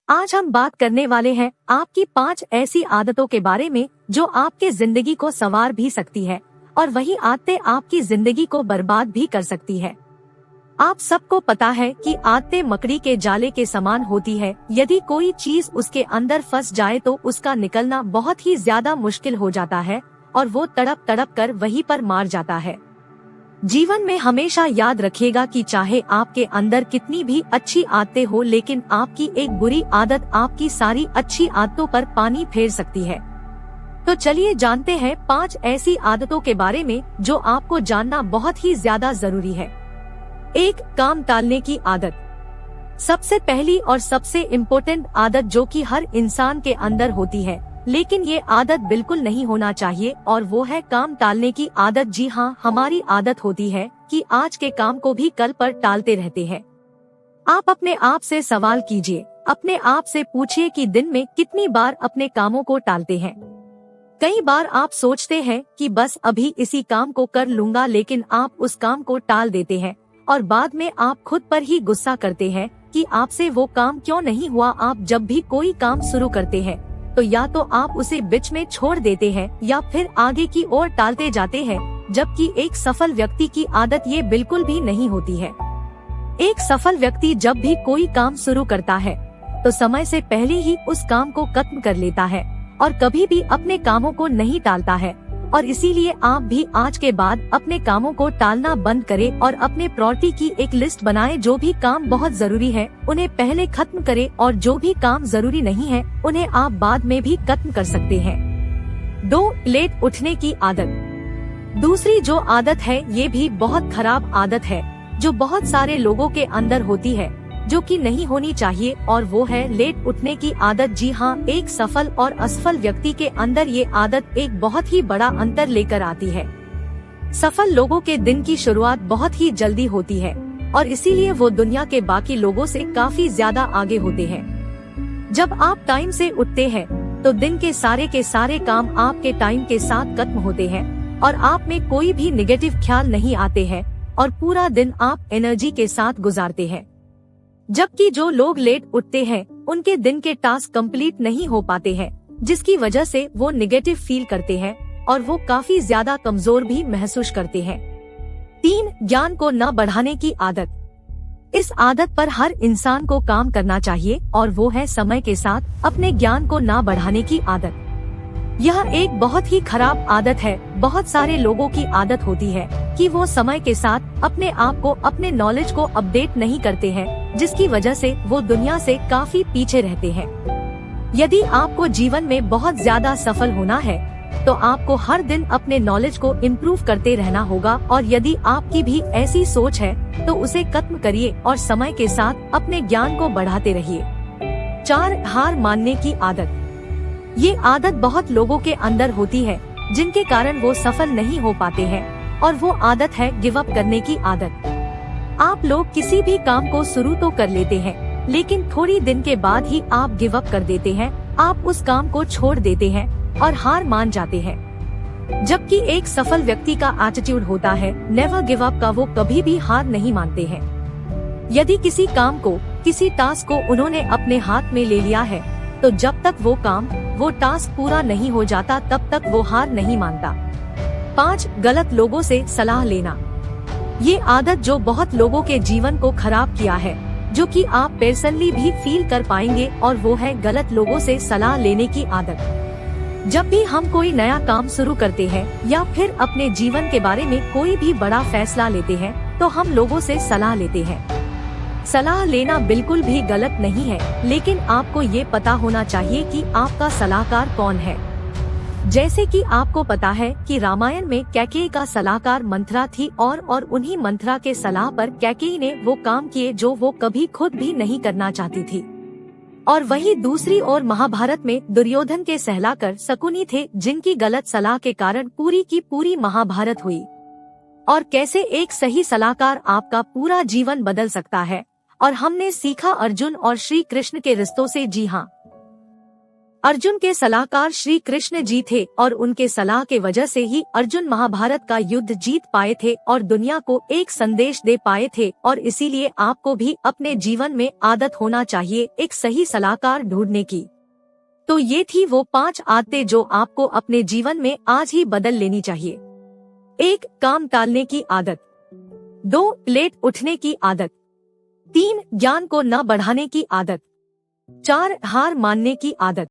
आज हम बात करने वाले हैं आपकी 5 ऐसी आदतों के बारे में जो आपके जिंदगी को संवार भी सकती है और वही आदतें आपकी जिंदगी को बर्बाद भी कर सकती है। आप सबको पता है कि आदतें मकड़ी के जाले के समान होती है। यदि कोई चीज उसके अंदर फंस जाए तो उसका निकलना बहुत ही ज्यादा मुश्किल हो जाता है और वो तड़प तड़प कर वहीं पर मार जाता है। जीवन में हमेशा याद रखिएगा कि चाहे आपके अंदर कितनी भी अच्छी आदतें हो, लेकिन आपकी एक बुरी आदत आपकी सारी अच्छी आदतों पर पानी फेर सकती है। तो चलिए जानते हैं 5 ऐसी आदतों के बारे में जो आपको जानना बहुत ही ज्यादा जरूरी है। 1. काम टालने की आदत। सबसे पहली और सबसे इम्पोर्टेंट आदत जो कि हर इंसान के अंदर होती है, लेकिन ये आदत बिल्कुल नहीं होना चाहिए, और वो है काम टालने की आदत। जी हाँ, हमारी आदत होती है कि आज के काम को भी कल पर टालते रहते हैं। आप अपने आप से सवाल कीजिए, अपने आप से पूछिए कि दिन में कितनी बार अपने कामों को टालते हैं। कई बार आप सोचते हैं कि बस अभी इसी काम को कर लूंगा, लेकिन आप उस काम को टाल देते हैं और बाद में आप खुद पर ही गुस्सा करते हैं कि आपसे वो काम क्यों नहीं हुआ। आप जब भी कोई काम शुरू करते हैं तो या तो आप उसे बीच में छोड़ देते हैं या फिर आगे की ओर टालते जाते हैं, जबकि एक सफल व्यक्ति की आदत ये बिल्कुल भी नहीं होती है। एक सफल व्यक्ति जब भी कोई काम शुरू करता है तो समय से पहले ही उस काम को खत्म कर लेता है और कभी भी अपने कामों को नहीं टालता है। और इसीलिए आप भी आज के बाद अपने कामों को टालना बंद करें और अपने प्रायोरिटी की एक लिस्ट बनाएं। जो भी काम बहुत जरूरी है उन्हें पहले खत्म करें और जो भी काम जरूरी नहीं है उन्हें आप बाद में भी खत्म कर सकते हैं। 2. लेट उठने की आदत। दूसरी जो आदत है ये भी बहुत खराब आदत है जो बहुत सारे लोगों के अंदर होती है, जो कि नहीं होनी चाहिए, और वो है लेट उठने की आदत। जी हाँ, एक सफल और असफल व्यक्ति के अंदर ये आदत एक बहुत ही बड़ा अंतर लेकर आती है। सफल लोगों के दिन की शुरुआत बहुत ही जल्दी होती है और इसीलिए वो दुनिया के बाकी लोगों से काफी ज्यादा आगे होते हैं। जब आप टाइम से उठते हैं तो दिन के सारे काम आपके टाइम के साथ खत्म होते हैं और आप में कोई भी निगेटिव ख्याल नहीं आते हैं और पूरा दिन आप एनर्जी के साथ गुजारते हैं। जबकि जो लोग लेट उठते हैं उनके दिन के टास्क कंप्लीट नहीं हो पाते हैं, जिसकी वजह से वो निगेटिव फील करते हैं और वो काफी ज्यादा कमजोर भी महसूस करते हैं। 3. ज्ञान को न बढ़ाने की आदत। इस आदत पर हर इंसान को काम करना चाहिए और वो है समय के साथ अपने ज्ञान को न बढ़ाने की आदत। यह एक बहुत ही खराब आदत है। बहुत सारे लोगों की आदत होती है कि वो समय के साथ अपने आप को, अपने नॉलेज को अपडेट नहीं करते हैं, जिसकी वजह से वो दुनिया से काफी पीछे रहते हैं। यदि आपको जीवन में बहुत ज्यादा सफल होना है तो आपको हर दिन अपने नॉलेज को इम्प्रूव करते रहना होगा, और यदि आपकी भी ऐसी सोच है तो उसे खत्म करिए और समय के साथ अपने ज्ञान को बढ़ाते रहिए। 4. हार मानने की आदत। ये आदत बहुत लोगों के अंदर होती है जिनके कारण वो सफल नहीं हो पाते हैं, और वो आदत है गिव अप करने की आदत। आप लोग किसी भी काम को शुरू तो कर लेते हैं, लेकिन थोड़ी दिन के बाद ही आप गिव अप कर देते हैं। आप उस काम को छोड़ देते हैं और हार मान जाते हैं। जबकि एक सफल व्यक्ति का एटीट्यूड होता है नेवर गिव अप का। वो कभी भी हार नहीं मानते हैं। यदि किसी काम को, किसी टास्क को उन्होंने अपने हाथ में ले लिया है तो जब तक वो काम, वो टास्क पूरा नहीं हो जाता तब तक वो हार नहीं मानता। 5. गलत लोगों से सलाह लेना। ये आदत जो बहुत लोगों के जीवन को खराब किया है, जो कि आप पर्सनली भी फील कर पाएंगे, और वो है गलत लोगों से सलाह लेने की आदत। जब भी हम कोई नया काम शुरू करते हैं या फिर अपने जीवन के बारे में कोई भी बड़ा फैसला लेते हैं तो हम लोगों से सलाह लेते हैं। सलाह लेना बिल्कुल भी गलत नहीं है, लेकिन आपको ये पता होना चाहिए कि आपका सलाहकार कौन है। जैसे कि आपको पता है कि रामायण में कैकेयी का सलाहकार मंथरा थी, और उन्हीं मंथरा के सलाह पर कैकेयी ने वो काम किए जो वो कभी खुद भी नहीं करना चाहती थी। और वही दूसरी ओर महाभारत में दुर्योधन के सलाहकार शकुनी थे, जिनकी गलत सलाह के कारण पूरी की पूरी महाभारत हुई। और कैसे एक सही सलाहकार आपका पूरा जीवन बदल सकता है, और हमने सीखा अर्जुन और श्री कृष्ण के रिश्तों से। जी हाँ, अर्जुन के सलाहकार श्री कृष्ण जी थे और उनके सलाह के वजह से ही अर्जुन महाभारत का युद्ध जीत पाए थे और दुनिया को एक संदेश दे पाए थे। और इसीलिए आपको भी अपने जीवन में आदत होना चाहिए एक सही सलाहकार ढूंढने की। तो ये थी वो 5 आदतें जो आपको अपने जीवन में आज ही बदल लेनी चाहिए। 1. काम टालने की आदत। 2. लेट उठने की आदत। 3. ज्ञान को न बढ़ाने की आदत। 4. हार मानने की आदत।